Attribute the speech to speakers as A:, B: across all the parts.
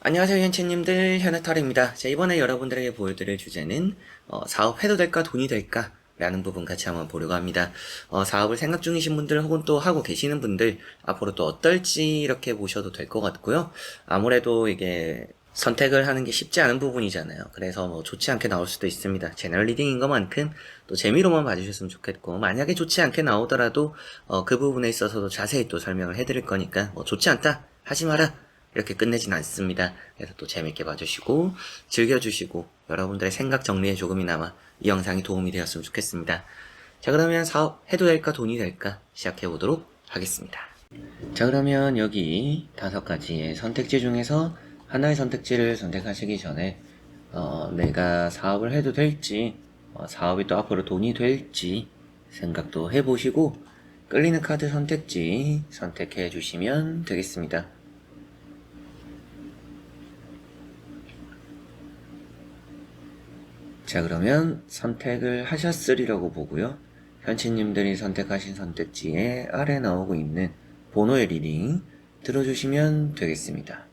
A: 안녕하세요 현채님들, 현해탈입니다. 자, 이번에 여러분들에게 보여드릴 주제는 사업 해도 될까 돈이 될까 라는 부분 같이 한번 보려고 합니다. 사업을 생각 중이신 분들 혹은 또 하고 계시는 분들 앞으로 또 어떨지 이렇게 보셔도 될 것 같고요. 아무래도 이게 선택을 하는 게 쉽지 않은 부분이잖아요. 그래서 뭐 좋지 않게 나올 수도 있습니다. 채널 리딩인 것만큼 또 재미로만 봐주셨으면 좋겠고, 만약에 좋지 않게 나오더라도 그 부분에 있어서도 자세히 또 설명을 해드릴 거니까 뭐 좋지 않다 하지 마라 이렇게 끝내진 않습니다. 그래서 또 재밌게 봐주시고 즐겨주시고 여러분들의 생각 정리에 조금이나마 이 영상이 도움이 되었으면 좋겠습니다. 자, 그러면 사업 해도 될까 돈이 될까 시작해 보도록 하겠습니다. 자, 그러면 여기 5가지의 선택지 중에서 하나의 선택지를 선택하시기 전에 내가 사업을 해도 될지, 사업이 또 앞으로 돈이 될지 생각도 해보시고 끌리는 카드 선택지 선택해 주시면 되겠습니다. 자, 그러면 선택을 하셨으리라고 보고요. 현치님들이 선택하신 선택지에 아래 나오고 있는 번호의 리딩 들어주시면 되겠습니다.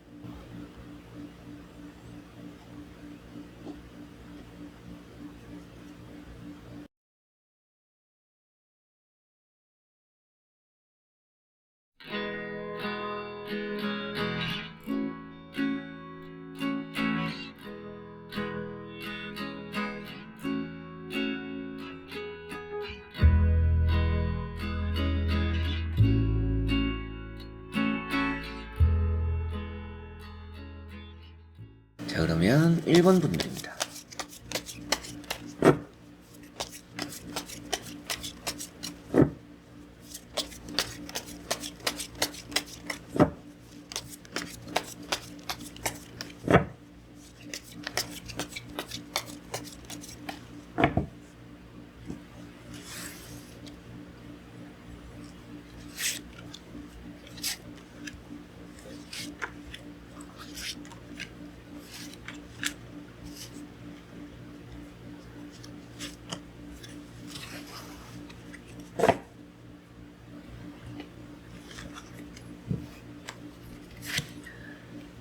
A: 자, 그러면 1번 분들입니다.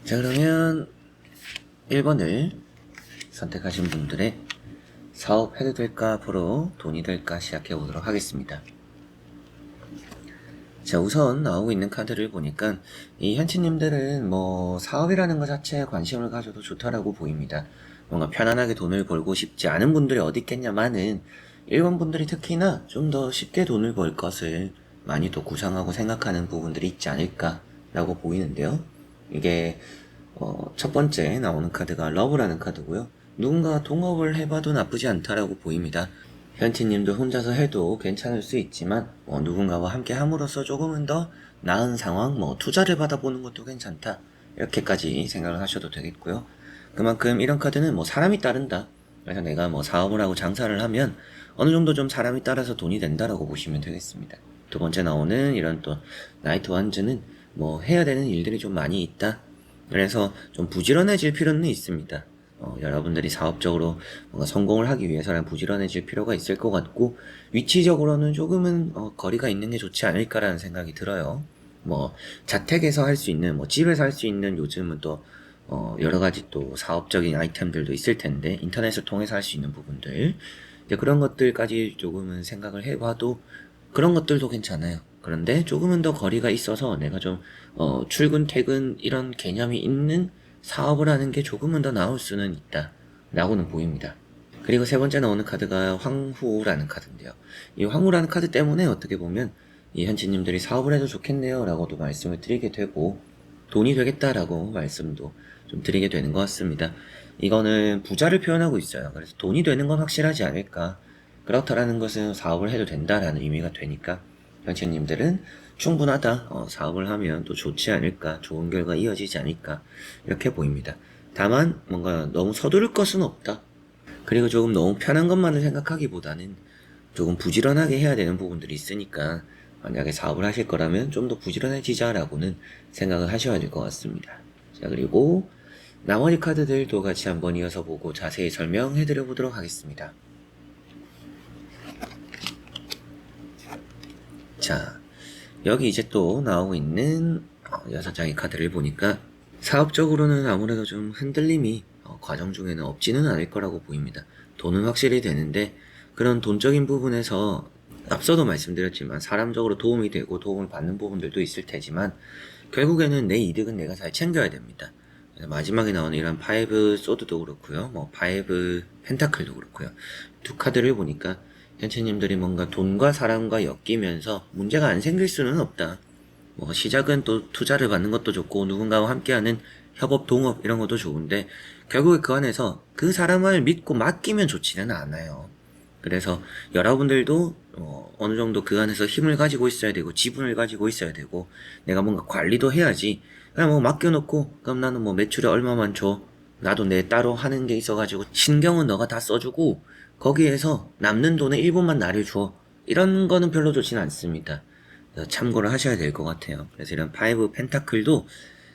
A: 자, 그러면 1번을 선택하신 분들의 사업 해도 될까 앞으로 돈이 될까 시작해 보도록 하겠습니다. 자, 우선 나오고 있는 카드를 보니까 이 현치님들은 뭐 사업이라는 것 자체에 관심을 가져도 좋다라고 보입니다. 뭔가 편안하게 돈을 벌고 싶지 않은 분들이 어디 있겠냐마는 1번 분들이 특히나 좀 더 쉽게 돈을 벌 것을 많이 더 구상하고 생각하는 부분들이 있지 않을까라고 보이는데요. 이게 첫 번째 나오는 카드가 러브라는 카드고요. 누군가 동업을 해봐도 나쁘지 않다라고 보입니다. 현치님도 혼자서 해도 괜찮을 수 있지만 누군가와 함께 함으로써 조금은 더 나은 상황, 투자를 받아보는 것도 괜찮다 이렇게까지 생각을 하셔도 되겠고요. 그만큼 이런 카드는 사람이 따른다. 그래서 내가 사업을 하고 장사를 하면 어느 정도 좀 사람이 따라서 돈이 된다라고 보시면 되겠습니다. 두 번째 나오는 이런 또 나이트 완즈는 해야 되는 일들이 좀 많이 있다. 그래서 좀 부지런해질 필요는 있습니다. 여러분들이 사업적으로 뭔가 성공을 하기 위해서는 부지런해질 필요가 있을 것 같고, 위치적으로는 조금은 거리가 있는 게 좋지 않을까라는 생각이 들어요. 자택에서 할 수 있는, 집에서 할 수 있는 요즘은 또 여러 가지 또 사업적인 아이템들도 있을 텐데, 인터넷을 통해서 할 수 있는 부분들, 이제 그런 것들까지 조금은 생각을 해봐도 그런 것들도 괜찮아요. 그런데 조금은 더 거리가 있어서 내가 좀 출근 퇴근 이런 개념이 있는 사업을 하는 게 조금은 더 나을 수는 있다 라고는 보입니다. 그리고 세 번째 나오는 카드가 황후라는 카드인데요. 이 황후라는 카드 때문에 어떻게 보면 이 현지님들이 사업을 해도 좋겠네요 라고도 말씀을 드리게 되고, 돈이 되겠다라고 말씀도 좀 드리게 되는 것 같습니다. 이거는 부자를 표현하고 있어요. 그래서 돈이 되는 건 확실하지 않을까, 그렇다라는 것은 사업을 해도 된다라는 의미가 되니까 현치님들은 충분하다, 사업을 하면 또 좋지 않을까, 좋은 결과 이어지지 않을까 이렇게 보입니다. 다만 뭔가 너무 서두를 것은 없다. 그리고 조금 너무 편한 것만을 생각하기보다는 조금 부지런하게 해야 되는 부분들이 있으니까, 만약에 사업을 하실 거라면 좀 더 부지런해지자라고는 생각을 하셔야 될 것 같습니다. 자, 그리고 나머지 카드들도 같이 한번 이어서 보고 자세히 설명해 드려 보도록 하겠습니다. 자, 여기 이제 또 나오고 있는 6장의 카드를 보니까 사업적으로는 아무래도 좀 흔들림이 과정 중에는 없지는 않을 거라고 보입니다. 돈은 확실히 되는데 그런 돈적인 부분에서 앞서도 말씀드렸지만 사람적으로 도움이 되고 도움을 받는 부분들도 있을 테지만 결국에는 내 이득은 내가 잘 챙겨야 됩니다. 그래서 마지막에 나오는 이런 파이브 소드도 그렇고요. 뭐 파이브 펜타클도 그렇고요. 두 카드를 보니까 현채님들이 뭔가 돈과 사람과 엮이면서 문제가 안 생길 수는 없다. 뭐 시작은 또 투자를 받는 것도 좋고 누군가와 함께하는 협업, 동업 이런 것도 좋은데 결국에 그 안에서 그 사람을 믿고 맡기면 좋지는 않아요. 그래서 여러분들도 어느 정도 그 안에서 힘을 가지고 있어야 되고 지분을 가지고 있어야 되고 내가 뭔가 관리도 해야지. 그냥 뭐 맡겨놓고 그럼 나는 뭐 매출에 얼마만 줘. 나도 내 따로 하는 게 있어가지고 신경은 너가 다 써주고 거기에서 남는 돈의 일부만 나를 줘. 이런 거는 별로 좋지는 않습니다. 참고를 하셔야 될 것 같아요. 그래서 이런 파이브 펜타클도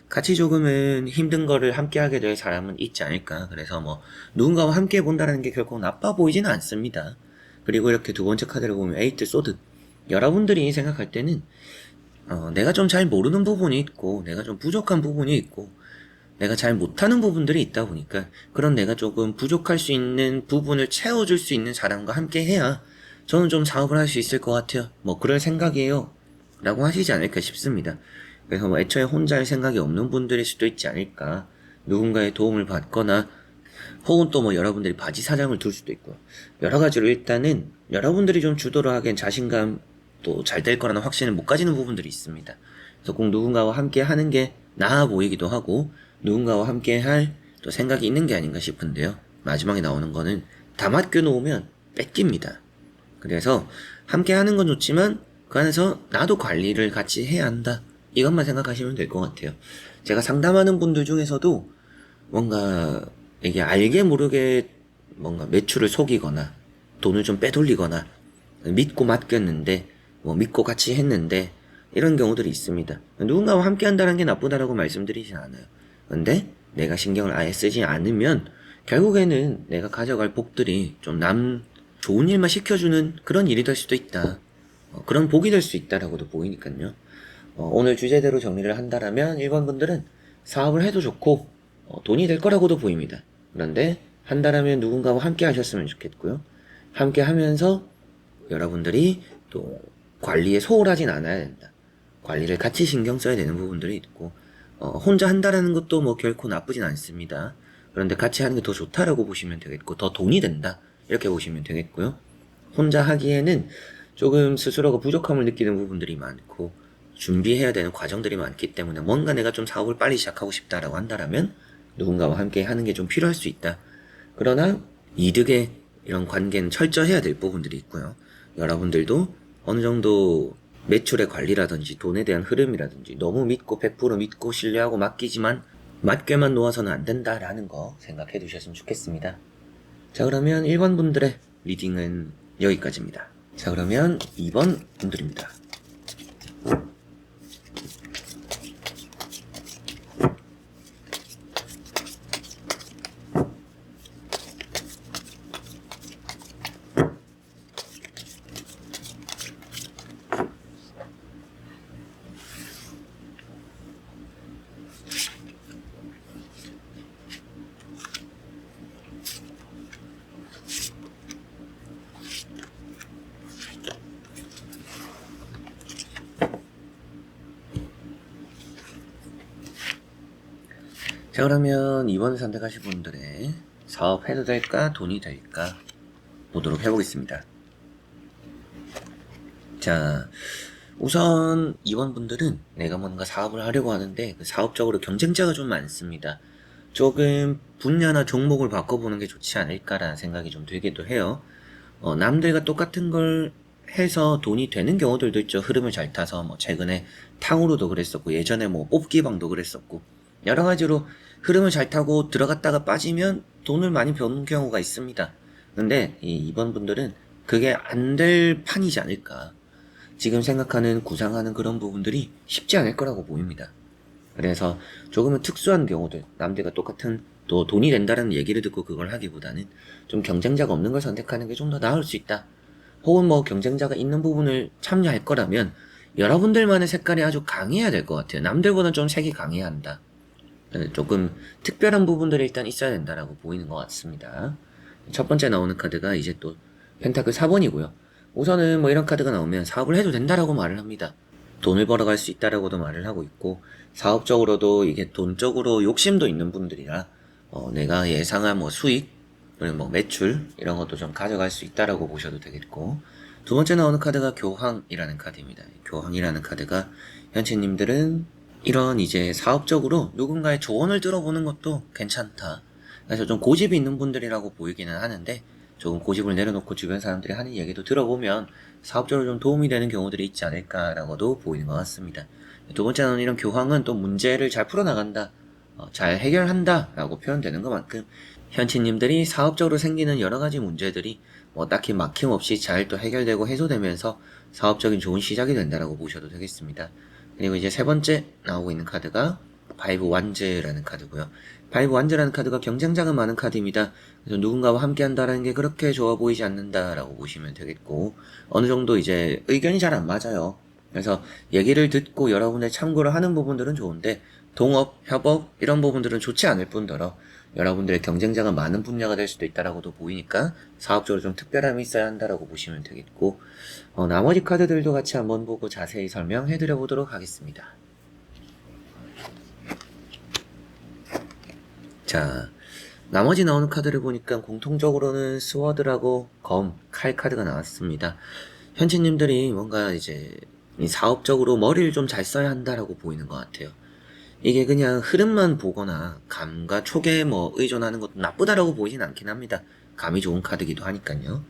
A: 같이 조금은 힘든 거를 함께 하게 될 사람은 있지 않을까. 그래서 뭐 누군가와 함께 본다는 게 결코 나빠 보이지는 않습니다. 그리고 이렇게 두 번째 카드를 보면 에이트 소드. 여러분들이 생각할 때는 내가 좀 잘 모르는 부분이 있고 내가 좀 부족한 부분이 있고 내가 잘 못하는 부분들이 있다 보니까 그런 내가 조금 부족할 수 있는 부분을 채워줄 수 있는 사람과 함께 해야 저는 좀 사업을 할 수 있을 것 같아요. 뭐 그럴 생각이에요. 라고 하시지 않을까 싶습니다. 그래서 뭐 애초에 혼자 할 생각이 없는 분들일 수도 있지 않을까. 누군가의 도움을 받거나 혹은 또 뭐 여러분들이 바지 사장을 둘 수도 있고요. 여러 가지로 일단은 여러분들이 좀 주도를 하기엔 자신감 또 잘 될 거라는 확신을 못 가지는 부분들이 있습니다. 그래서 꼭 누군가와 함께 하는 게 나아 보이기도 하고 누군가와 함께 할 또 생각이 있는 게 아닌가 싶은데요. 마지막에 나오는 거는 다 맡겨 놓으면 뺏깁니다. 그래서 함께 하는 건 좋지만 그 안에서 나도 관리를 같이 해야 한다. 이것만 생각하시면 될 것 같아요. 제가 상담하는 분들 중에서도 뭔가 이게 알게 모르게 뭔가 매출을 속이거나 돈을 좀 빼돌리거나 믿고 맡겼는데 뭐 믿고 같이 했는데 이런 경우들이 있습니다. 누군가와 함께 한다는 게 나쁘다라고 말씀드리진 않아요. 근데 내가 신경을 아예 쓰지 않으면 결국에는 내가 가져갈 복들이 좀 좋은 일만 시켜주는 그런 일이 될 수도 있다. 그런 복이 될 수 있다라고도 보이니까요. 오늘 주제대로 정리를 한다라면 1번 분들은 사업을 해도 좋고 돈이 될 거라고도 보입니다. 그런데 한다라면 누군가와 함께 하셨으면 좋겠고요. 함께 하면서 여러분들이 또 관리에 소홀하진 않아야 된다. 관리를 같이 신경 써야 되는 부분들이 있고 혼자 한다라는 것도 뭐 결코 나쁘진 않습니다. 그런데 같이 하는 게 더 좋다라고 보시면 되겠고 더 돈이 된다 이렇게 보시면 되겠고요. 혼자 하기에는 조금 스스로가 부족함을 느끼는 부분들이 많고 준비해야 되는 과정들이 많기 때문에 뭔가 내가 좀 사업을 빨리 시작하고 싶다라고 한다라면 누군가와 함께 하는 게 좀 필요할 수 있다. 그러나 이득의 이런 관계는 철저해야 될 부분들이 있고요. 여러분들도 어느 정도 매출의 관리라든지 돈에 대한 흐름이라든지 너무 믿고 100% 믿고 신뢰하고 맡기지만 맡겨만 놓아서는 안 된다라는 거 생각해 두셨으면 좋겠습니다. 자, 그러면 1번 분들의 리딩은 여기까지입니다. 자, 그러면 2번 분들입니다. 자, 그러면 이번 선택하신 분들의 사업해도 될까 돈이 될까 보도록 해보겠습니다. 자, 우선 이번 분들은 내가 뭔가 사업을 하려고 하는데 그 사업적으로 경쟁자가 좀 많습니다. 조금 분야나 종목을 바꿔보는 게 좋지 않을까라는 생각이 좀 들기도 해요. 남들과 똑같은 걸 해서 돈이 되는 경우들도 있죠. 흐름을 잘 타서 뭐 최근에 탕후루도 그랬었고 예전에 뭐 뽑기방도 그랬었고 여러 가지로 흐름을 잘 타고 들어갔다가 빠지면 돈을 많이 버는 경우가 있습니다. 근데 이번 분들은 그게 안 될 판이지 않을까. 지금 생각하는 구상하는 그런 부분들이 쉽지 않을 거라고 보입니다. 그래서 조금은 특수한 경우들, 남들과 똑같은 또 돈이 된다는 얘기를 듣고 그걸 하기보다는 좀 경쟁자가 없는 걸 선택하는 게 좀 더 나을 수 있다. 혹은 뭐 경쟁자가 있는 부분을 참여할 거라면 여러분들만의 색깔이 아주 강해야 될 것 같아요. 남들보다는 좀 색이 강해야 한다. 조금 특별한 부분들이 일단 있어야 된다라고 보이는 것 같습니다. 첫 번째 나오는 카드가 이제 또 펜타클 4번이고요. 우선은 뭐 이런 카드가 나오면 사업을 해도 된다라고 말을 합니다. 돈을 벌어갈 수 있다라고도 말을 하고 있고, 사업적으로도 이게 돈적으로 욕심도 있는 분들이라 내가 예상한 뭐 수익, 그리고 뭐 매출 이런 것도 좀 가져갈 수 있다라고 보셔도 되겠고, 두 번째 나오는 카드가 교황이라는 카드입니다. 교황이라는 카드가 현치님들은 이런 이제 사업적으로 누군가의 조언을 들어보는 것도 괜찮다. 그래서 좀 고집이 있는 분들이라고 보이기는 하는데, 조금 고집을 내려놓고 주변 사람들이 하는 얘기도 들어보면 사업적으로 좀 도움이 되는 경우들이 있지 않을까라고도 보이는 것 같습니다. 두 번째는 이런 교황은 또 문제를 잘 풀어나간다, 잘 해결한다 라고 표현되는 것만큼 현치님들이 사업적으로 생기는 여러 가지 문제들이 뭐 딱히 막힘없이 잘 또 해결되고 해소되면서 사업적인 좋은 시작이 된다라고 보셔도 되겠습니다. 그리고 이제 세 번째 나오고 있는 카드가 파이브 완즈라는 카드고요. 파이브 완즈라는 카드가 경쟁자가 많은 카드입니다. 그래서 누군가와 함께 한다라는 게 그렇게 좋아 보이지 않는다라고 보시면 되겠고, 어느 정도 이제 의견이 잘 안 맞아요. 그래서 얘기를 듣고 여러분의 참고를 하는 부분들은 좋은데, 동업, 협업 이런 부분들은 좋지 않을 뿐더러 여러분들의 경쟁자가 많은 분야가 될 수도 있다라고도 보이니까 사업적으로 좀 특별함이 있어야 한다라고 보시면 되겠고, 나머지 카드들도 같이 한번 보고 자세히 설명해 드려 보도록 하겠습니다. 자, 나머지 나오는 카드를 보니까 공통적으로는 스워드라고 검, 칼 카드가 나왔습니다. 현지님들이 뭔가 이제 이 사업적으로 머리를 좀 잘 써야 한다라고 보이는 것 같아요. 이게 그냥 흐름만 보거나 감과 촉에 뭐 의존하는 것도 나쁘다라고 보이진 않긴 합니다. 감이 좋은 카드기도 하니까요.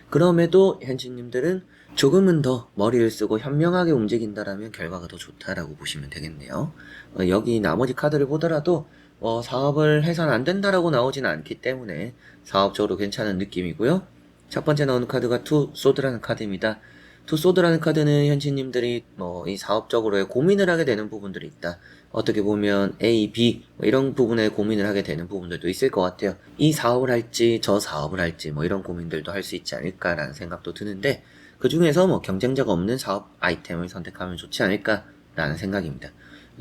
A: 그럼에도 현지님들은 조금은 더 머리를 쓰고 현명하게 움직인다라면 결과가 더 좋다라고 보시면 되겠네요. 여기 나머지 카드를 보더라도 사업을 해선 안 된다라고 나오진 않기 때문에 사업적으로 괜찮은 느낌이고요. 첫 번째 나오는 카드가 투 소드라는 카드입니다. 투 소드라는 카드는 현지님들이 이 사업적으로의 고민을 하게 되는 부분들이 있다. 어떻게 보면 A, B 이런 부분에 고민을 하게 되는 부분들도 있을 것 같아요. 이 사업을 할지 저 사업을 할지 이런 고민들도 할 수 있지 않을까라는 생각도 드는데, 그 중에서 경쟁자가 없는 사업 아이템을 선택하면 좋지 않을까라는 생각입니다.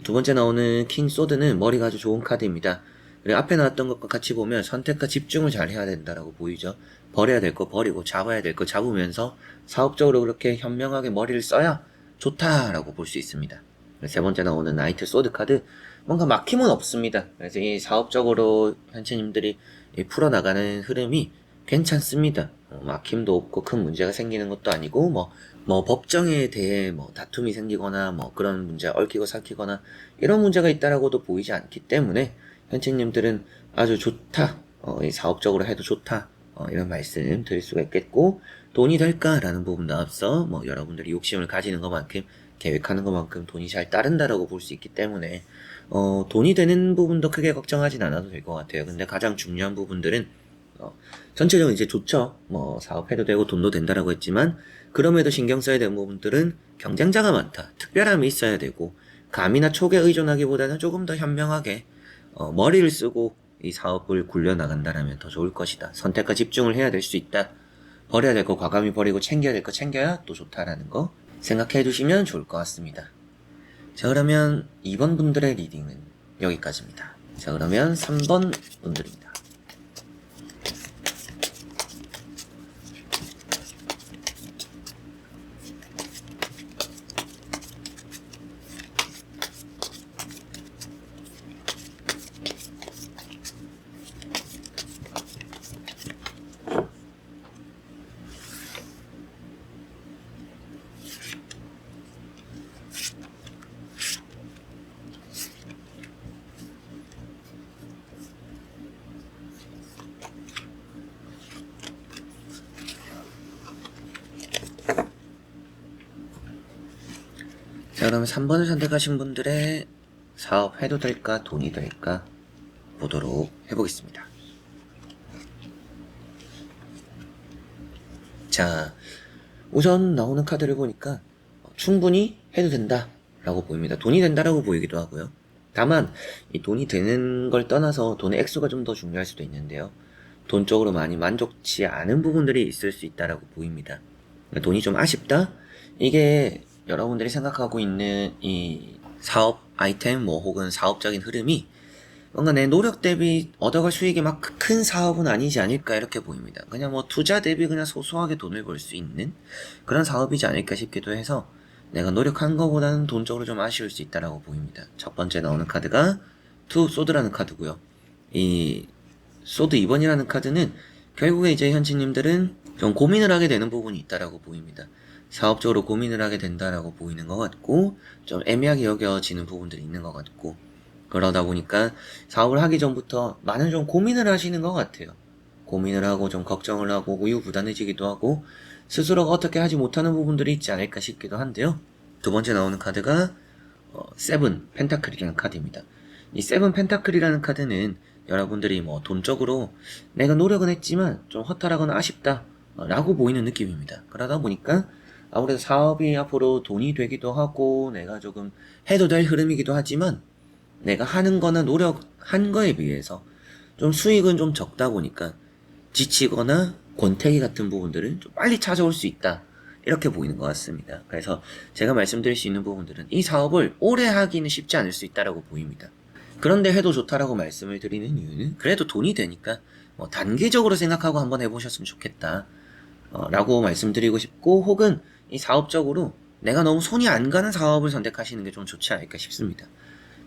A: 두 번째 나오는 킹 소드는 머리가 아주 좋은 카드입니다. 그리고 앞에 나왔던 것과 같이 보면 선택과 집중을 잘 해야 된다라고 보이죠. 버려야 될 거 버리고 잡아야 될 거 잡으면서 사업적으로 그렇게 현명하게 머리를 써야 좋다라고 볼 수 있습니다. 세 번째 나오는 나이트 소드 카드, 뭔가 막힘은 없습니다. 그래서 이 사업적으로 현치님들이 풀어나가는 흐름이 괜찮습니다. 막힘도 없고 큰 문제가 생기는 것도 아니고 법정에 대해 다툼이 생기거나 그런 문제 얽히고 설키거나 이런 문제가 있다라고도 보이지 않기 때문에 현치님들은 아주 좋다, 이 사업적으로 해도 좋다, 이런 말씀 드릴 수가 있겠고, 돈이 될까라는 부분도 앞서 여러분들이 욕심을 가지는 것만큼 계획하는 것만큼 돈이 잘 따른다라고 볼 수 있기 때문에 돈이 되는 부분도 크게 걱정하진 않아도 될 것 같아요. 근데 가장 중요한 부분들은 전체적으로 이제 좋죠. 사업해도 되고 돈도 된다라고 했지만, 그럼에도 신경 써야 되는 부분들은 경쟁자가 많다, 특별함이 있어야 되고, 감이나 촉에 의존하기보다는 조금 더 현명하게 머리를 쓰고 이 사업을 굴려나간다라면 더 좋을 것이다. 선택과 집중을 해야 될 수 있다. 버려야 될 거 과감히 버리고 챙겨야 될 거 챙겨야 또 좋다라는 거 생각해 두시면 좋을 것 같습니다. 자, 그러면 2번 분들의 리딩은 여기까지입니다. 자, 그러면 3번 분들입니다. 자, 그러면 3번을 선택하신 분들의 사업 해도 될까 돈이 될까 보도록 해보겠습니다. 자, 우선 나오는 카드를 보니까 충분히 해도 된다 라고 보입니다. 돈이 된다라고 보이기도 하고요. 다만 이 돈이 되는 걸 떠나서 돈의 액수가 좀 더 중요할 수도 있는데요. 돈 쪽으로 많이 만족치 않은 부분들이 있을 수 있다라고 보입니다. 돈이 좀 아쉽다? 이게 여러분들이 생각하고 있는 이 사업 아이템 혹은 사업적인 흐름이 뭔가 내 노력 대비 얻어갈 수익이 막 큰 사업은 아니지 않을까 이렇게 보입니다. 그냥 뭐 투자 대비 그냥 소소하게 돈을 벌 수 있는 그런 사업이지 않을까 싶기도 해서 내가 노력한 거보다는 돈적으로 좀 아쉬울 수 있다라고 보입니다. 첫 번째 나오는 카드가 투 소드라는 카드고요. 이 소드 2번이라는 카드는 결국에 이제 현치님들은 좀 고민을 하게 되는 부분이 있다라고 보입니다. 사업적으로 고민을 하게 된다라고 보이는 것 같고 좀 애매하게 여겨지는 부분들이 있는 것 같고 그러다 보니까 사업을 하기 전부터 많은 좀 고민을 하시는 것 같아요. 고민을 하고 좀 걱정을 하고 우유부단해지기도 하고 스스로가 어떻게 하지 못하는 부분들이 있지 않을까 싶기도 한데요. 두 번째 나오는 카드가 세븐 펜타클이라는 카드입니다. 이 세븐 펜타클이라는 카드는 여러분들이 뭐 돈적으로 내가 노력은 했지만 좀 허탈하거나 아쉽다 라고 보이는 느낌입니다. 그러다 보니까 아무래도 사업이 앞으로 돈이 되기도 하고 내가 조금 해도 될 흐름이기도 하지만 내가 하는 거나 노력한 거에 비해서 좀 수익은 좀 적다 보니까 지치거나 권태기 같은 부분들은 좀 빨리 찾아올 수 있다. 이렇게 보이는 것 같습니다. 그래서 제가 말씀드릴 수 있는 부분들은 이 사업을 오래 하기는 쉽지 않을 수 있다고 보입니다. 그런데 해도 좋다라고 말씀을 드리는 이유는 그래도 돈이 되니까 뭐 단기적으로 생각하고 한번 해보셨으면 좋겠다. 라고 말씀드리고 싶고 혹은 이 사업적으로 내가 너무 손이 안 가는 사업을 선택하시는 게 좀 좋지 않을까 싶습니다.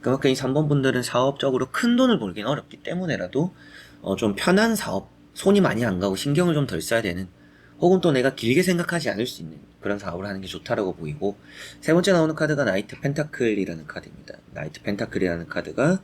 A: 그만큼 이 3번 분들은 사업적으로 큰 돈을 벌긴 어렵기 때문에라도 좀 편한 사업, 손이 많이 안 가고 신경을 좀 덜 써야 되는 혹은 또 내가 길게 생각하지 않을 수 있는 그런 사업을 하는 게 좋다라고 보이고 세 번째 나오는 카드가 나이트 펜타클이라는 카드입니다. 나이트 펜타클이라는 카드가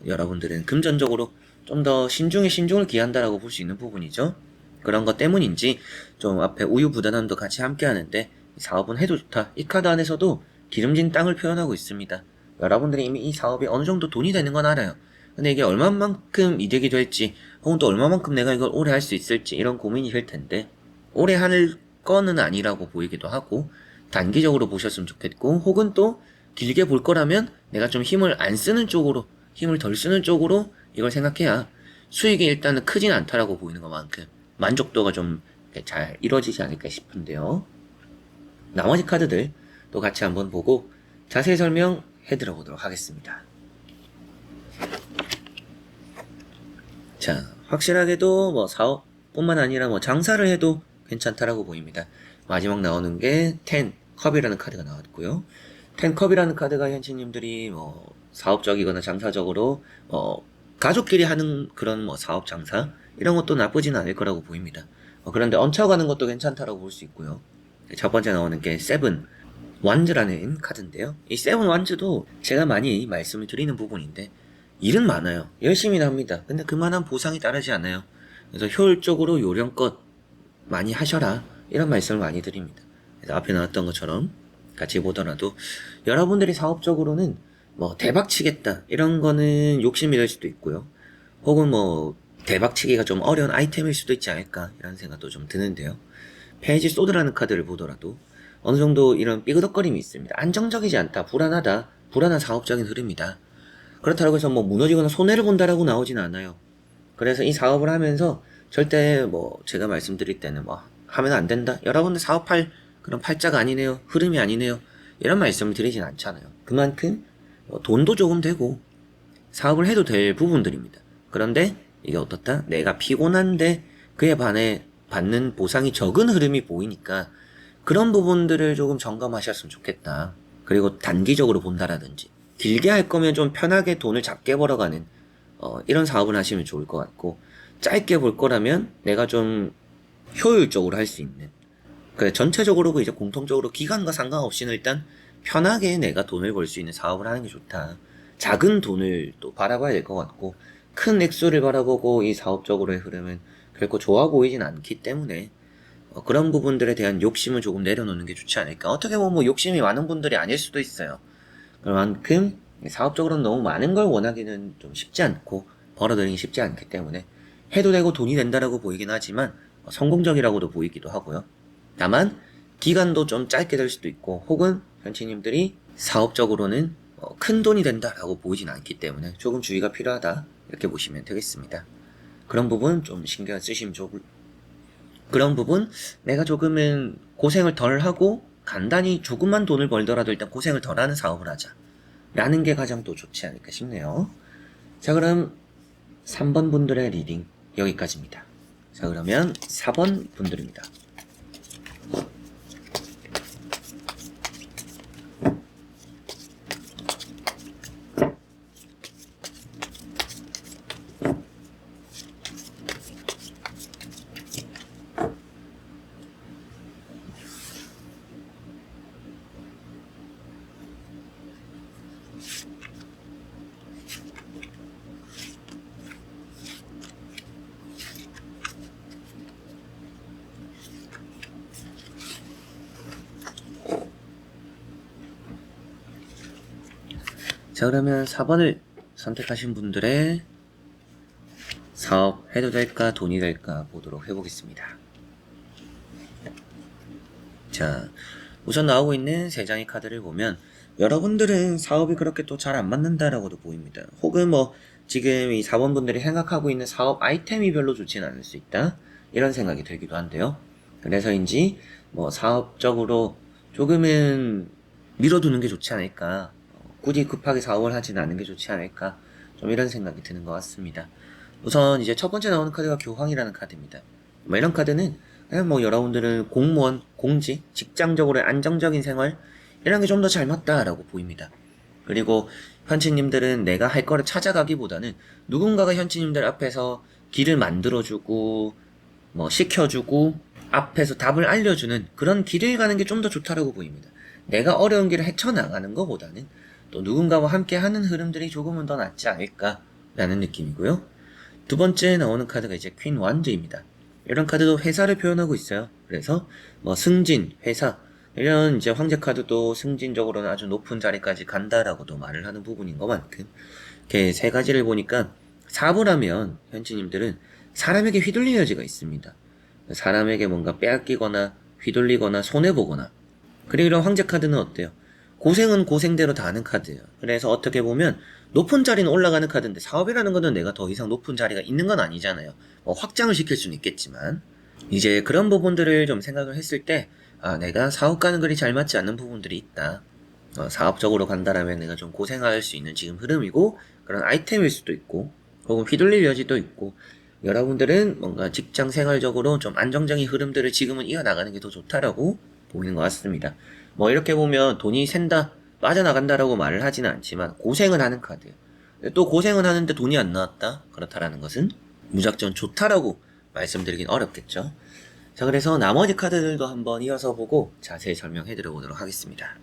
A: 여러분들은 금전적으로 좀 더 신중에 신중을 기한다라고 볼 수 있는 부분이죠. 그런 것 때문인지 좀 앞에 우유부단함도 같이 함께 하는데 사업은 해도 좋다. 이 카드 안에서도 기름진 땅을 표현하고 있습니다. 여러분들이 이미 이 사업이 어느 정도 돈이 되는 건 알아요. 근데 이게 얼마만큼 이득이 될지 혹은 또 얼마만큼 내가 이걸 오래 할 수 있을지 이런 고민이 될 텐데 오래 할 거는 아니라고 보이기도 하고 단기적으로 보셨으면 좋겠고 혹은 또 길게 볼 거라면 내가 좀 힘을 안 쓰는 쪽으로 힘을 덜 쓰는 쪽으로 이걸 생각해야 수익이 일단은 크진 않다라고 보이는 것만큼 만족도가 좀 잘 이루어지지 않을까 싶은데요. 나머지 카드들 또 같이 한번 보고 자세히 설명해 들어보도록 하겠습니다. 자, 확실하게도 뭐 사업뿐만 아니라 뭐 장사를 해도 괜찮다라고 보입니다. 마지막 나오는 게 10 컵이라는 카드가 나왔고요. 10 컵이라는 카드가 현치님들이 뭐 사업적이거나 장사적으로 가족끼리 하는 그런 뭐 사업 장사 이런 것도 나쁘지는 않을 거라고 보입니다. 그런데 얹혀가는 것도 괜찮다라고 볼 수 있고요. 첫 번째 나오는 게 세븐 완즈라는 카드인데요. 이 세븐 완즈도 제가 많이 말씀을 드리는 부분인데 일은 많아요. 열심히 합니다. 근데 그만한 보상이 따르지 않아요. 그래서 효율적으로 요령껏 많이 하셔라 이런 말씀을 많이 드립니다. 그래서 앞에 나왔던 것처럼 같이 보더라도 여러분들이 사업적으로는 뭐 대박 치겠다 이런 거는 욕심이 될 수도 있고요. 혹은 뭐 대박 치기가 좀 어려운 아이템일 수도 있지 않을까 이런 생각도 좀 드는데요. 페이지 소드라는 카드를 보더라도 어느 정도 이런 삐그덕거림이 있습니다. 안정적이지 않다, 불안하다, 불안한 사업적인 흐름이다. 그렇다고 해서 뭐 무너지거나 손해를 본다라고 나오진 않아요. 그래서 이 사업을 하면서 절대 뭐 제가 말씀드릴 때는 뭐 하면 안 된다. 여러분들 사업할 그런 팔자가 아니네요. 흐름이 아니네요. 이런 말씀을 드리진 않잖아요. 그만큼 돈도 조금 되고 사업을 해도 될 부분들입니다. 그런데 이게 어떻다? 내가 피곤한데 그에 반해 받는 보상이 적은 흐름이 보이니까 그런 부분들을 조금 점검하셨으면 좋겠다. 그리고 단기적으로 본다라든지 길게 할 거면 좀 편하게 돈을 작게 벌어가는 이런 사업을 하시면 좋을 것 같고 짧게 볼 거라면 내가 좀 효율적으로 할 수 있는 그래 전체적으로 이제 공통적으로 기간과 상관없이는 일단 편하게 내가 돈을 벌 수 있는 사업을 하는 게 좋다. 작은 돈을 또 바라봐야 될 것 같고 큰 액수를 바라보고 이 사업적으로의 흐름은 결코 좋아 보이진 않기 때문에 그런 부분들에 대한 욕심은 조금 내려놓는 게 좋지 않을까. 어떻게 보면 뭐 욕심이 많은 분들이 아닐 수도 있어요. 그만큼 사업적으로는 너무 많은 걸 원하기는 좀 쉽지 않고 벌어들이기 쉽지 않기 때문에 해도 되고 돈이 된다라고 보이긴 하지만 성공적이라고도 보이기도 하고요. 다만 기간도 좀 짧게 될 수도 있고 혹은 현치님들이 사업적으로는 큰 돈이 된다라고 보이진 않기 때문에 조금 주의가 필요하다 이렇게 보시면 되겠습니다. 그런 부분 좀 신경 쓰시면 좋을 그런 부분 내가 조금은 고생을 덜 하고 간단히 조금만 돈을 벌더라도 일단 고생을 덜 하는 사업을 하자 라는 게 가장 또 좋지 않을까 싶네요. 자, 그럼 3번 분들의 리딩 여기까지입니다. 자, 그러면 4번 분들입니다. 자, 그러면 4번을 선택하신 분들의 사업 해도 될까 돈이 될까 보도록 해보겠습니다. 자, 우선 나오고 있는 3장의 카드를 보면 여러분들은 사업이 그렇게 또 잘 안 맞는다라고도 보입니다. 혹은 뭐 지금 이 4번 분들이 생각하고 있는 사업 아이템이 별로 좋진 않을 수 있다, 이런 생각이 들기도 한데요. 그래서인지 뭐 사업적으로 조금은 미뤄두는 게 좋지 않을까, 굳이 급하게 사업을 하지는 않는 게 좋지 않을까, 좀 이런 생각이 드는 것 같습니다. 우선 이제 첫 번째 나오는 카드가 교황이라는 카드입니다. 뭐 이런 카드는 그냥 뭐 여러분들은 공무원, 공직, 직장적으로의 안정적인 생활, 이런 게 좀 더 잘 맞다라고 보입니다. 그리고 현치님들은 내가 할 거를 찾아가기보다는 누군가가 현치님들 앞에서 길을 만들어주고 뭐 시켜주고 앞에서 답을 알려주는 그런 길을 가는 게 좀 더 좋다라고 보입니다. 내가 어려운 길을 헤쳐나가는 것보다는 또 누군가와 함께 하는 흐름들이 조금은 더 낫지 않을까라는 느낌이고요. 두 번째 나오는 카드가 이제 퀸 완드입니다. 이런 카드도 회사를 표현하고 있어요. 그래서 뭐 승진, 회사, 이런 이제 황제 카드도 승진적으로는 아주 높은 자리까지 간다라고도 말을 하는 부분인 것만큼 이렇게 세 가지를 보니까 사업을 하면 현지님들은 사람에게 휘둘릴 여지가 있습니다. 사람에게 뭔가 빼앗기거나 휘둘리거나 손해보거나. 그리고 이런 황제 카드는 어때요? 고생은 고생대로 다 하는 카드예요. 그래서 어떻게 보면 높은 자리는 올라가는 카드인데 사업이라는 거는 내가 더 이상 높은 자리가 있는 건 아니잖아요. 뭐 확장을 시킬 수는 있겠지만 이제 그런 부분들을 좀 생각을 했을 때 내가 사업 가는 글이 잘 맞지 않는 부분들이 있다. 사업적으로 간다라면 내가 좀 고생할 수 있는 지금 흐름이고 그런 아이템일 수도 있고 혹은 휘둘릴 여지도 있고 여러분들은 뭔가 직장 생활적으로 좀 안정적인 흐름들을 지금은 이어나가는 게 더 좋다라고 보이는 것 같습니다. 뭐 이렇게 보면 돈이 샌다, 빠져나간다라고 말을 하지는 않지만 고생은 하는 카드예요. 또 고생은 하는데 돈이 안 나왔다? 그렇다라는 것은 무작정 좋다라고 말씀드리긴 어렵겠죠. 자, 그래서 나머지 카드들도 한번 이어서 보고 자세히 설명해 드려보도록 하겠습니다.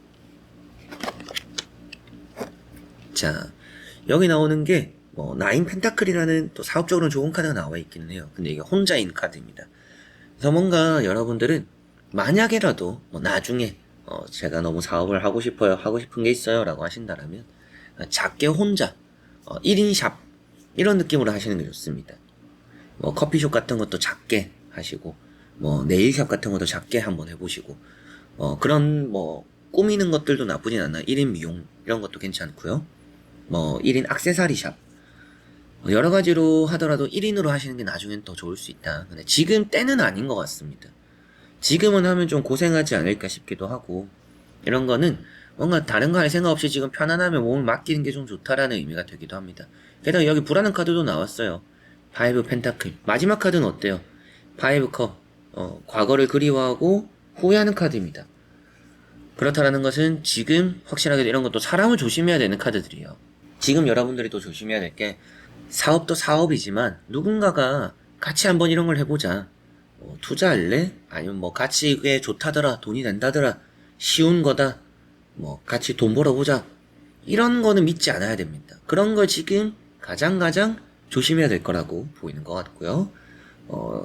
A: 자, 여기 나오는 게 나인 펜타클이라는 또 사업적으로는 좋은 카드가 나와 있기는 해요. 근데 이게 혼자인 카드입니다. 그래서 뭔가 여러분들은 만약에라도 나중에 제가 너무 사업을 하고 싶어요, 하고 싶은 게 있어요 라고 하신다라면 작게 혼자 1인 샵 이런 느낌으로 하시는 게 좋습니다. 뭐 커피숍 같은 것도 작게 하시고 뭐 네일샵 같은 것도 작게 한번 해보시고 그런 뭐 꾸미는 것들도 나쁘진 않아요. 1인 미용 이런 것도 괜찮고요. 뭐 1인 액세서리 샵 여러 가지로 하더라도 1인으로 하시는 게 나중엔 더 좋을 수 있다. 근데 지금 때는 아닌 것 같습니다. 지금은 하면 좀 고생하지 않을까 싶기도 하고 이런 거는 뭔가 다른 거 할 생각 없이 지금 편안하면 몸을 맡기는 게 좀 좋다라는 의미가 되기도 합니다. 게다가 여기 불안한 카드도 나왔어요. 파이브 펜타클. 마지막 카드는 어때요? 파이브 컵. 과거를 그리워하고 후회하는 카드입니다. 그렇다라는 것은 지금 확실하게 이런 것도 사람을 조심해야 되는 카드들이에요. 지금 여러분들이 또 조심해야 될 게 사업도 사업이지만 누군가가 같이 한번 이런 걸 해보자. 투자할래? 아니면 뭐 같이 이게 좋다더라, 돈이 된다더라, 쉬운 거다, 뭐 같이 돈 벌어보자. 이런 거는 믿지 않아야 됩니다. 그런 걸 지금 가장 조심해야 될 거라고 보이는 것 같고요.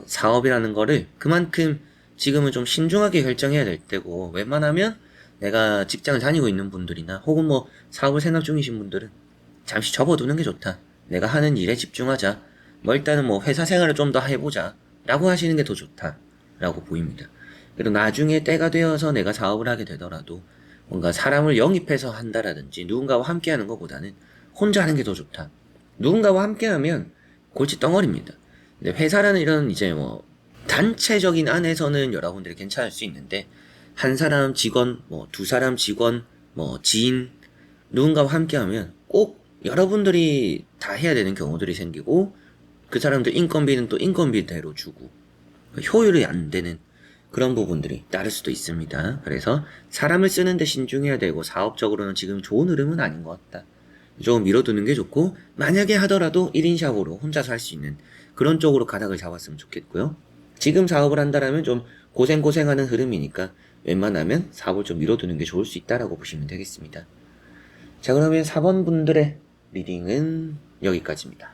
A: 사업이라는 거를 그만큼 지금은 좀 신중하게 결정해야 될 때고 웬만하면 내가 직장을 다니고 있는 분들이나 혹은 뭐 사업을 생각 중이신 분들은 잠시 접어두는 게 좋다. 내가 하는 일에 집중하자. 뭐 일단은 뭐 회사 생활을 좀 더 해보자 라고 하시는 게 더 좋다 라고 보입니다. 그리고 나중에 때가 되어서 내가 사업을 하게 되더라도 뭔가 사람을 영입해서 한다라든지 누군가와 함께 하는 것보다는 혼자 하는 게 더 좋다. 누군가와 함께 하면 골치 덩어리입니다. 근데 회사라는 이런 이제 뭐 단체적인 안에서는 여러분들이 괜찮을 수 있는데 한 사람 직원, 뭐 두 사람 직원, 뭐 지인 누군가와 함께 하면 꼭 여러분들이 다 해야 되는 경우들이 생기고 그 사람들 인건비는 또 인건비대로 주고 효율이 안 되는 그런 부분들이 따를 수도 있습니다. 그래서 사람을 쓰는데 신중해야 되고 사업적으로는 지금 좋은 흐름은 아닌 것 같다. 조금 밀어두는 게 좋고 만약에 하더라도 1인 샵으로 혼자서 할 수 있는 그런 쪽으로 가닥을 잡았으면 좋겠고요. 지금 사업을 한다라면 좀 고생하는 흐름이니까 웬만하면 사업을 좀 밀어두는 게 좋을 수 있다라고 보시면 되겠습니다. 자, 그러면 4번 분들의 리딩은 여기까지입니다.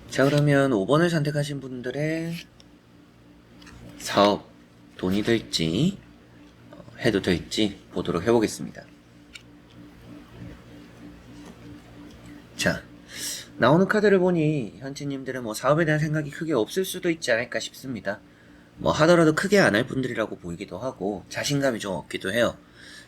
A: 자, 그러면 5번을 선택하신 분들의 사업 돈이 될지 해도 될지 보도록 해보겠습니다. 자, 나오는 카드를 보니 현지님들은 뭐 사업에 대한 생각이 크게 없을 수도 있지 않을까 싶습니다. 뭐 하더라도 크게 안 할 분들이라고 보이기도 하고 자신감이 좀 없기도 해요.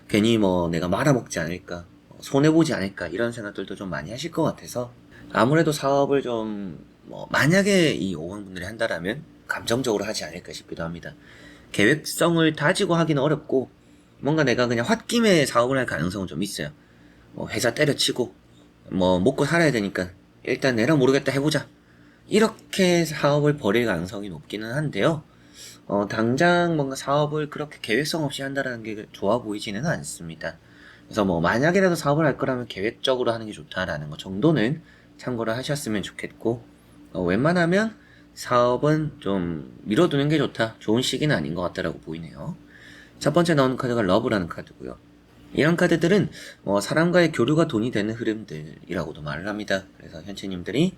A: 괜히 뭐 내가 말아먹지 않을까, 손해보지 않을까 이런 생각들도 좀 많이 하실 것 같아서 아무래도 사업을 좀 뭐 만약에 이 5번 분들이 한다라면 감정적으로 하지 않을까 싶기도 합니다. 계획성을 다지고 하기는 어렵고 뭔가 내가 그냥 홧김에 사업을 할 가능성은 좀 있어요. 뭐 회사 때려치고 뭐 먹고 살아야 되니까 일단 내라 모르겠다 해보자 이렇게 사업을 벌일 가능성이 높기는 한데요. 당장 뭔가 사업을 그렇게 계획성 없이 한다는 게 좋아 보이지는 않습니다. 그래서 뭐 만약이라도 사업을 할 거라면 계획적으로 하는 게 좋다라는 거 정도는 참고를 하셨으면 좋겠고, 웬만하면 사업은 좀 미뤄두는 게 좋다. 좋은 시기는 아닌 것 같다라고 보이네요. 첫 번째 나오는 카드가 러브라는 카드고요. 이런 카드들은 사람과의 교류가 돈이 되는 흐름들이라고도 말을 합니다. 그래서 현치님들이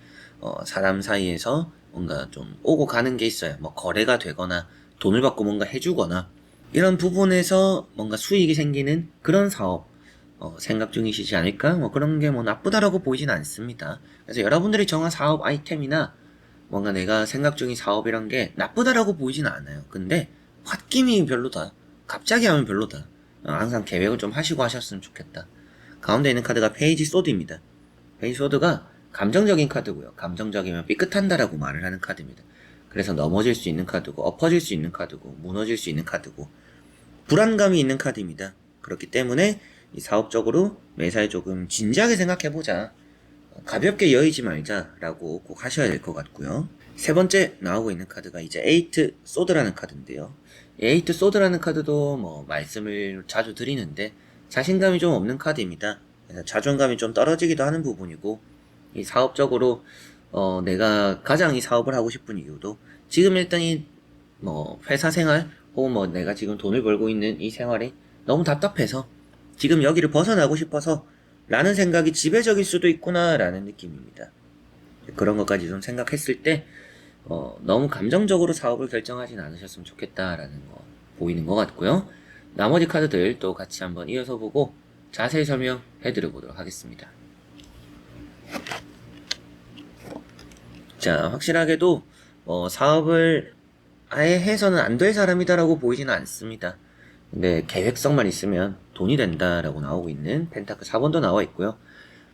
A: 사람 사이에서 뭔가 좀 오고 가는 게 있어요. 뭐 거래가 되거나 돈을 받고 뭔가 해주거나 이런 부분에서 뭔가 수익이 생기는 그런 사업 생각 중이시지 않을까? 뭐 그런 게 뭐 나쁘다라고 보이진 않습니다. 그래서 여러분들이 정한 사업 아이템이나 뭔가 내가 생각 중인 사업이란 게 나쁘다라고 보이진 않아요. 근데 홧김이 별로다. 갑자기 하면 별로다. 항상 계획을 좀 하시고 하셨으면 좋겠다. 가운데 있는 카드가 페이지 소드입니다. 페이지 소드가 감정적인 카드고요. 감정적이면 삐끗한다라고 말을 하는 카드입니다. 그래서 넘어질 수 있는 카드고 엎어질 수 있는 카드고 무너질 수 있는 카드고 불안감이 있는 카드입니다. 그렇기 때문에 이 사업적으로 매사에 조금 진지하게 생각해보자. 가볍게 여의지 말자라고 꼭 하셔야 될 것 같고요. 세 번째 나오고 있는 카드가 이제 에이트 소드라는 카드인데요. 에이트 소드라는 카드도 뭐 말씀을 자주 드리는데 자신감이 좀 없는 카드입니다. 그래서 자존감이 좀 떨어지기도 하는 부분이고 이 사업적으로 내가 가장 이 사업을 하고 싶은 이유도 지금 일단 이 뭐 회사 생활 혹은 뭐 내가 지금 돈을 벌고 있는 이 생활이 너무 답답해서 지금 여기를 벗어나고 싶어서 라는 생각이 지배적일 수도 있구나 라는 느낌입니다. 그런 것까지 좀 생각했을 때 너무 감정적으로 사업을 결정하진 않으셨으면 좋겠다라는 거 보이는 것 같고요. 나머지 카드들 또 같이 한번 이어서 보고 자세히 설명해 드려보도록 하겠습니다. 자, 확실하게도 사업을 아예 해서는 안 될 사람이다라고 보이지는 않습니다. 근데 계획성만 있으면 돈이 된다라고 나오고 있는 펜타클 4번도 나와 있고요.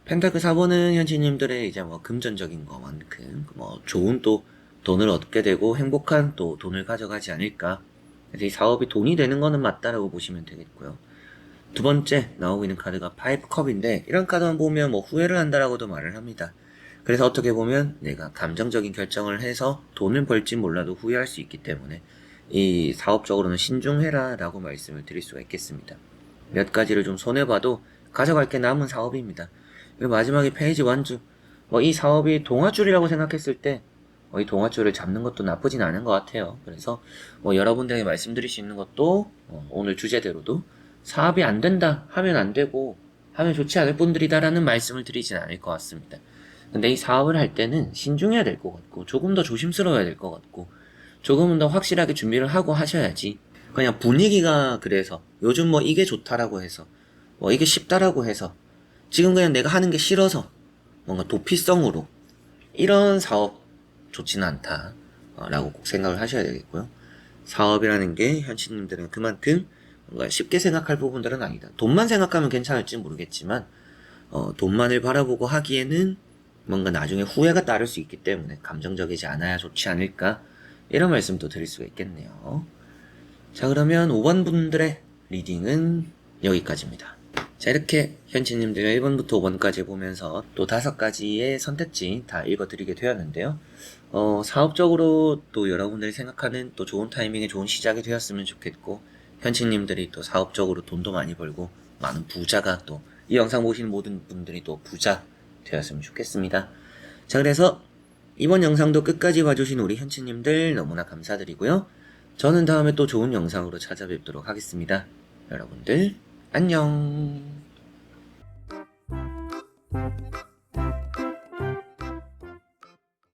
A: 펜타클 4번은 현지님들의 이제 뭐 금전적인 것만큼 뭐 좋은 또 돈을 얻게 되고 행복한 또 돈을 가져가지 않을까. 그래서 이 사업이 돈이 되는 거는 맞다라고 보시면 되겠고요. 두 번째 나오고 있는 카드가 파이브 컵인데 이런 카드만 보면 뭐 후회를 한다라고도 말을 합니다. 그래서 어떻게 보면 내가 감정적인 결정을 해서 돈을 벌진 몰라도 후회할 수 있기 때문에 이 사업적으로는 신중해라 라고 말씀을 드릴 수가 있겠습니다. 몇 가지를 좀 손해봐도 가져갈 게 남은 사업입니다. 그리고 마지막에 페이지 완주 이 사업이 동아줄이라고 생각했을 때 이 동아줄을 잡는 것도 나쁘진 않은 것 같아요. 그래서 여러분들에게 말씀드릴 수 있는 것도 오늘 주제대로도 사업이 안 된다 하면 안 되고 하면 좋지 않을 분들이다라는 말씀을 드리진 않을 것 같습니다. 근데 이 사업을 할 때는 신중해야 될 것 같고, 조금 더 조심스러워야 될 것 같고, 조금은 더 확실하게 준비를 하고 하셔야지. 그냥 분위기가 그래서, 요즘 뭐 이게 좋다라고 해서, 뭐 이게 쉽다라고 해서, 지금 그냥 내가 하는 게 싫어서, 뭔가 도피성으로, 이런 사업 좋지는 않다. 라고 꼭 생각을 하셔야 되겠고요. 사업이라는 게 현치님들은 그만큼 뭔가 쉽게 생각할 부분들은 아니다. 돈만 생각하면 괜찮을지 모르겠지만, 돈만을 바라보고 하기에는 뭔가 나중에 후회가 따를 수 있기 때문에 감정적이지 않아야 좋지 않을까, 이런 말씀도 드릴 수가 있겠네요. 자, 그러면 5번 분들의 리딩은 여기까지입니다. 자, 이렇게 현치님들 1번부터 5번까지 보면서 또 5가지의 선택지 다 읽어드리게 되었는데요. 사업적으로 또 여러분들이 생각하는 또 좋은 타이밍에 좋은 시작이 되었으면 좋겠고, 현치님들이 또 사업적으로 돈도 많이 벌고 많은 부자가, 또 이 영상 보시는 모든 분들이 또 부자 되었으면 좋겠습니다. 자, 그래서 이번 영상도 끝까지 봐주신 우리 현치님들 너무나 감사드리고요. 저는 다음에 또 좋은 영상으로 찾아뵙도록 하겠습니다. 여러분들 안녕.